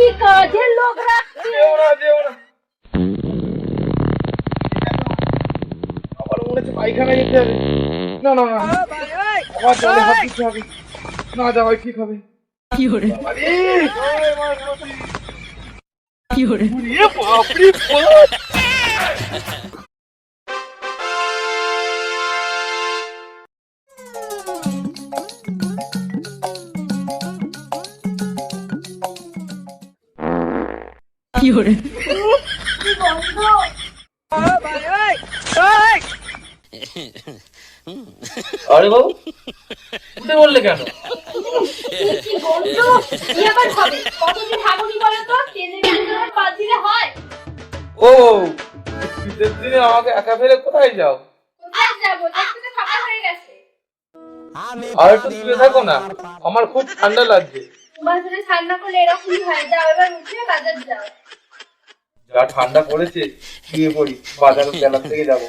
কি কাজের লোক রাখছে? আবার মনে হচ্ছে পায়খানা যেতে হবে। না না না, আবার জলে হাত দিতে হবে। না যাওয়াই ঠিক হবে। কি হরে আরে কি হরে বাপরে বাপ। কি হরে আরে বাবু উঠে বললে কেন? কি গন্ধ! কি আবার হবে? কতদিন হাগুনি বলে তো তেলে বেগুন পাত দিলে হয়? ও শীতের দিনে আমাকে একা ফেলে কোথায় যাও? কোথায় যাবো? দেখতে তো সকাল হয়ে গেছে। আর একটু শুয়ে থাকো না, আমার খুব ঠান্ডা লাগছে। তোমার জন্য ঠান্ডা করলে এরকমই হয়। যাও এবার উঠে বাজার যাও। যা ঠান্ডা পড়েছে শুয়ে পড়ি, বাজারের বেলার থেকে যাবো।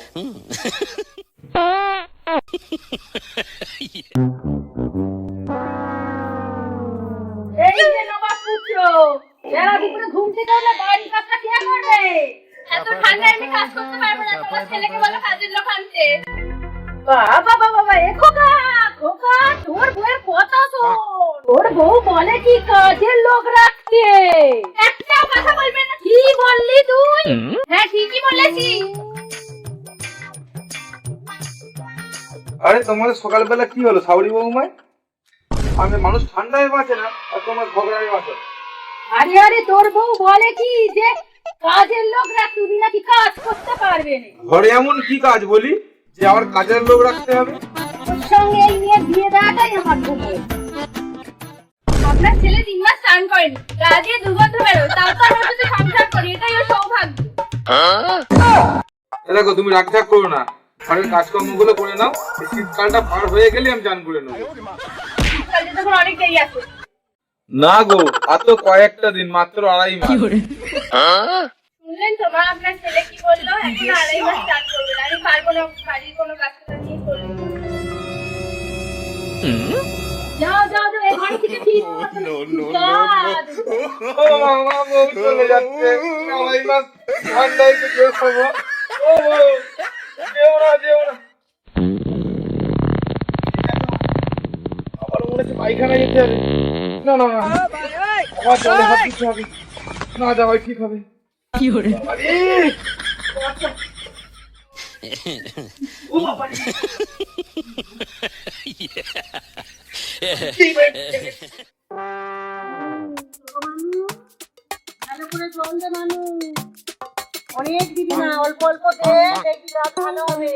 এই যে নবাব পুত্র, বেলা দুপুরে ঘুম থেকে উঠলে বাড়ির কাজটা কে করবে? এত ঠান্ডায় আমি কাজ করতে পারবো না। তোমার ছেলেকে বলো কাজের লোক আনতে। বাবা বাবা বাবা, এ খোকা খোকা, তোর বউয়ের কথা শোন। তোর বউ বলে কি কাজের লোক রাখতে। একটাও কথা বলবে না। কি বললি তুই? হ্যাঁ ঠিকই বলেছি। আরে তোমাদের সকালবেলা কি হলো সাউরি বৌমায়? আমি মানুষ ঠান্ডায় বাঁচে না আর তোমার ঝগড়ায় বাঁচে। আরে আরে, তোর বউ বলে কি যে কাজের লোক রাখ, তুমি নাকি কাজ করতে পারবে না। ঘরে এমন কি কাজ বলি যে আমার কাজের লোক রাখতে হবে? ওর সঙ্গে এই নিয়ে বিয়ে দেওয়াটাই আমার ভুল হয়েছে। আপনার ছেলে 3 মাস স্নান করেনি, গা দিয়ে দুর্গন্ধ বেরোয়, তাও তো আমরা যদি সংসার করি, এটাই ওর সৌভাগ্য। দেখো তুমি রাগঢাক করো না, ঘরের কাজকর্মগুলো করে নাও। এই শীতকালটা পার হয়ে গেলে আমি চান করে নেবো। কালকে তখন অনেক দেরি আছে। না গো, আর তো কয়েকটা দিন, মাত্র 2.5 মাস। শুনলেন তো মা, আপনার ছেলে কি বললো? এখন 2.5 মাস স্নান করবে না। আমি পারবো না বাড়ির কোনো কাজ করতে নিয়ে করলে। যাও যাও যাও, এই ঘর থেকে ফিরে ও মামা, বউ চলে যাচ্ছে। 2.5 মাস ঠান্ডায় তো কেউ খাবো। ও বউ, যেও না যেও না। আবার মনে হচ্ছে পায়খানা যেতে হবে। না না না, আবার জলে হাত দিতে হবে। না যাওয়াই ঠিক হবে। কি হরে আরে ও বাবা রে। ভালো করে জল দে মানু, অনেক দিবি না, অল্প অল্প দে, দেখবি রাত ভালো হবে।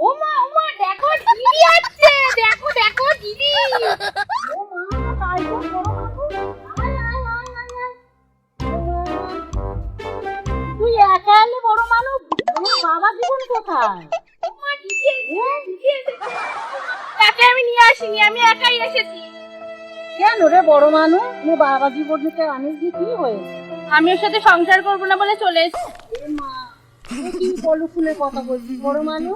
ওমা ওমা, দেখো দিদি আসছে, দেখো দেখো দিদি। ও মা, তাই তো বড় মানু। আয় আয় আয় আয় আয়। তুই একা এলে বড় মানু, আমার বাবা জীবন কোথায়? ওমা দিদি দিদি এসেছে। তাকে আমি নিয়ে আসিনি, আমি একাই এসেছি। কেন রে বড় মানু, তুই বাবা জীবনকে আনিস নি, কি হয়েছে? আমি ওর সাথে সংসার করবো না বলে চলে এসেছি। এ মা, তুই কি বলু ফুলে কথা বলছিস বড় মানু?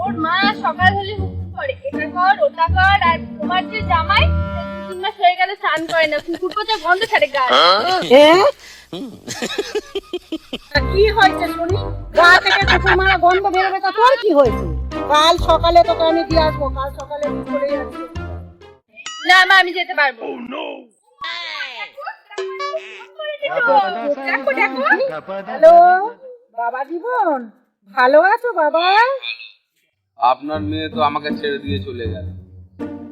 ওর মা সকাল হলে হুকুম করে, এটা কর ওটা কর, আর তোমার যে জামাই 2-3 মাস হয়ে গেলে স্নান করে না, কুকুর পচা গন্ধ ছাড়ে গায়ে। তা কি হয়েছে শুনি? গা থেকে কুকুর মারা গন্ধ বেরোবে, তা তোর কি হয়েছে? কাল সকালে তোকে আমি দিয়ে আসবো, কাল সকালে তুই চলে যাচ্ছিস। না মা, আমি যেতে পারবো। দেখো দেখো। হ্যালো বাবা জীবন, ভালো আছো বাবা? আপনার মেয়ে তো আমাকে ছেড়ে দিয়ে চলে গেল।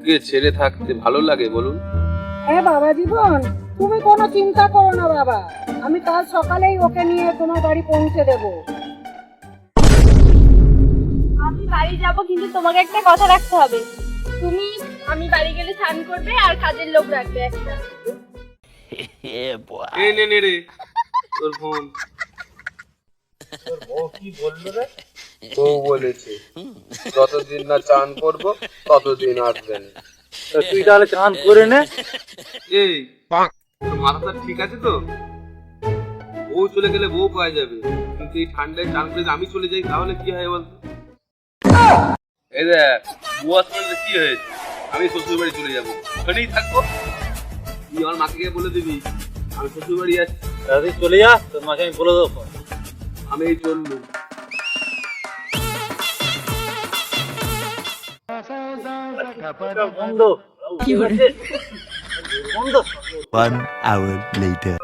কে ছেড়ে থাকতে ভালো লাগে বলুন? হ্যাঁ বাবা জীবন, তুমি কোনো চিন্তা করো না বাবা, আমি কাল সকালেই ওকে নিয়ে তোমার বাড়ি পৌঁছে দেবো। আমি বাড়ি যাব, কিন্তু তোমাকে একটা কথা রাখতে হবে। তুমি আমি বাড়ি গেলে স্নান করবে আর কাজের লোক রাখবে একটা। এই নে নে রে তোর ফোন। তোর বউ কি বললো রে? বউ বলেছে যতদিন না চান করবো ততদিন আসবেন। তুই তাহলে চান করে নে। এই তোর মাথাটা ঠিক আছে তো? বউ চলে গেলে বউ পাওয়া যাবে, কিন্তু এই ঠান্ডায় চান করে যদি আমি চলে যাই তাহলে কি হয় বলতো? এই দেখ বুয়ার সঙ্গে কি হয়েছে, আমি শ্বশুর বাড়ি চলে যাবো, ওখানেই থাকবো। তুই আমার মাকে গিয়ে বলে দিবি আমি শ্বশুর বাড়ি যাচ্ছি। দাদি চলে যা, তোর মাকে আমি বলে দেবো। আমি এই চললুম। বন্ধু কি হয়েছে? বন্ধু 1 hour later.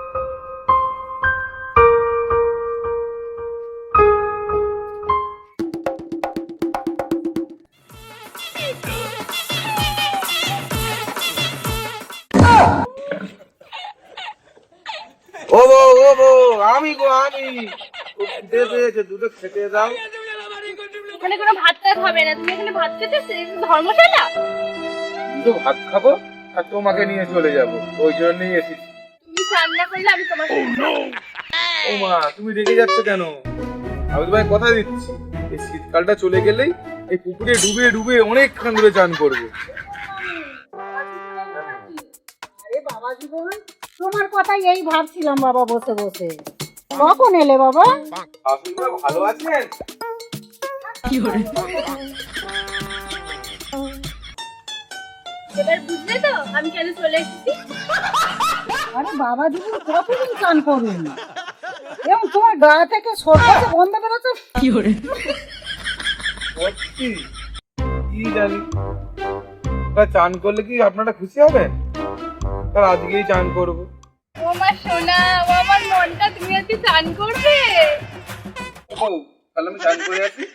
ও বউ, ও বউ, আমি গো আমি। খুব খিদে পেয়েছে, দুটো খেতে দাও। এখানে কোনো ভাত টাত হবে না, তুমি এখানে ভাত খেতে ধর্মশালা? দুটো ভাত খাবো আর তোমাকে নিয়ে চলে যাবো, ওই জন্যই এসেছি। তুমি রান্না করলে আমি তোমার ও মা, তুমি রেগে যাচ্ছ কেন? আমি তোমায় কথা দিচ্ছি, এই শীতকালটা চলে গেলেই এই পুকুরে ডুবে ডুবে অনেকক্ষণ ধরে চান করবো। আরে বাবা জীবন, তোমার কথাই এই ভাবছিলাম বাবা বসে বসে। কখন এলে বাবা? আপনারা ভালো আছেন? এবার বুঝলে তো আমি কেন চলে এসেছি? আরে বাবা জীবন, কতদিন চান করুন, এবং তোমার গা থেকে সরষে গন্ধ বেরোচ্ছে। সত্যি? কি জানি, তা চান করলে কি আপনারা খুশি হবেন? তার আজকেই চান করবো। ও আমার সোনা, ও আমার মনটা, তুমি আজকে চান করবে? ও, তাহলে আমি চান করে আসি।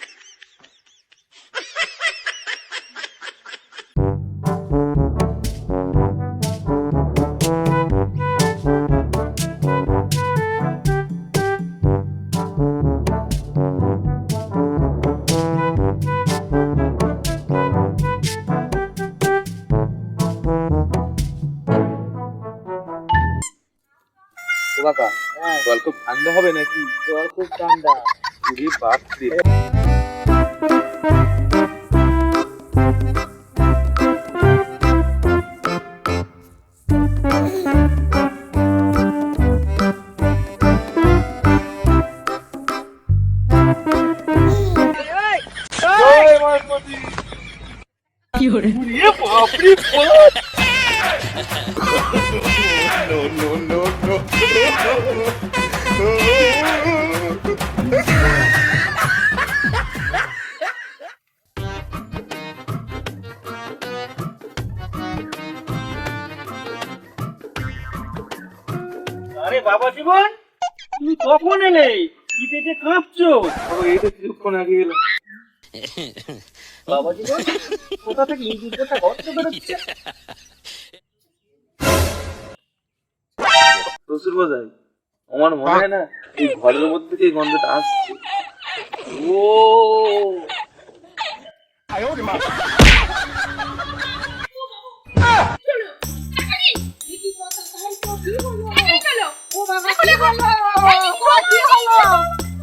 কাকা, জল খুব ঠান্ডা হবে নাকি? জল খুব ঠান্ডা। পুরি বাপরে। আরে বাবা জীবন, তুমি কখন এলে? কি পেটে কাঁপছো? এই তো কিছুক্ষণ আগে এলাম। বাবা জীবন, কোথা থেকে ইঁদুরটা গর্ত বেরোচ্ছে? শ্বশুর মশাই, আমার মনে হয় না এই ঘরের মধ্যে থেকে এই গন্ধটা আসছে। ও চলো। ও বাবা, কি হলো? কি হলো?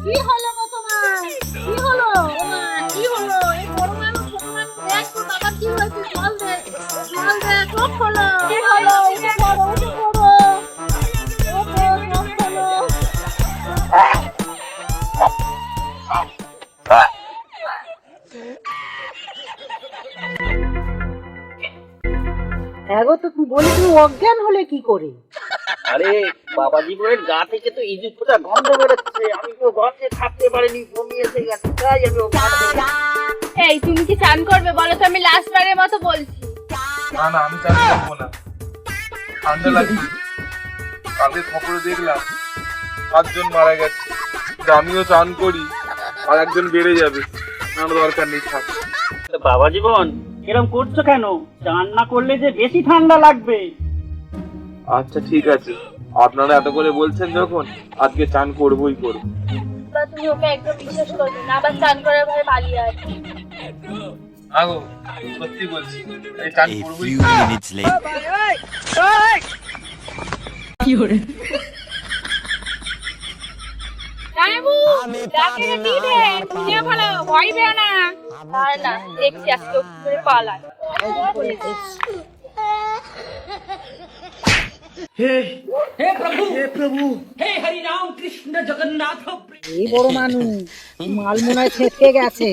কি হলো গো তোমার? কি হলো? ওমা, কি হলো? এই বড় মানুষ, ছোট মানুষ, দেখ তো বাবা কি হয়েছে, জল দে, জল দে, চোখ খোলো। কি হলো? উঠে পড়ো, উঠে পড়ো। ওঠো, সব হলো। এগো তো তুমি বলি, তুমি অজ্ঞান হলে কি করে? আরে বাবা জীবনের গা থেকে তো ইঁদুর ফোঁটা গন্ধ বেরোচ্ছে, আমি তো গন্ধে থাকতে পারিনি, বমি এসে গেছে, তাই আমি ওখানে এই তুমি কি চান করবে বলো তো, আমি লাস্ট বারের মতো বলছি। না না, আমি চান করবো না, ঠান্ডা লাগছে। কালকে খবরে দেখলাম 7 জন মারা গেছে, যে আমিও চান করি আর একজন বেড়ে যাবে, না দরকার নেই, থাক। বাবা জীবন এরকম করছো কেন? চান না করলে যে বেশি ঠান্ডা লাগবে। আচ্ছা ঠিক আছে, আপনারা এত করে বলছেন যখন, আজকে চান করবোই করবো। বা তুমি ওকে একদম বিশ্বাস করবে না, আবার চান করার ভয়ে পালিয়ে আসবে। আগো সত্যি বলছি, এই চান A করবোই। few minutes later. বাবু, ডাকে দিবে, তুমি ভালো ভয় পেও না। আর না, দেখছি আজকে ওকে ধরে পালায়। এই বড় মানুষ মাল মনে হয় ছেঁচকে গেছে।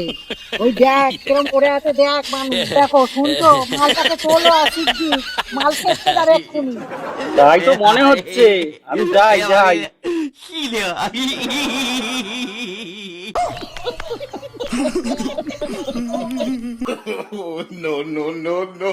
ওই দেখ কিরম করে আছে, দেখ মানুষ, দেখো শুনছো, মালটাকে তোলো শিখছি, মাল ছেঁচতে যাবে এক্ষুনি। তাই তো মনে হচ্ছে, আমি যাই যাই। No, no, no, no.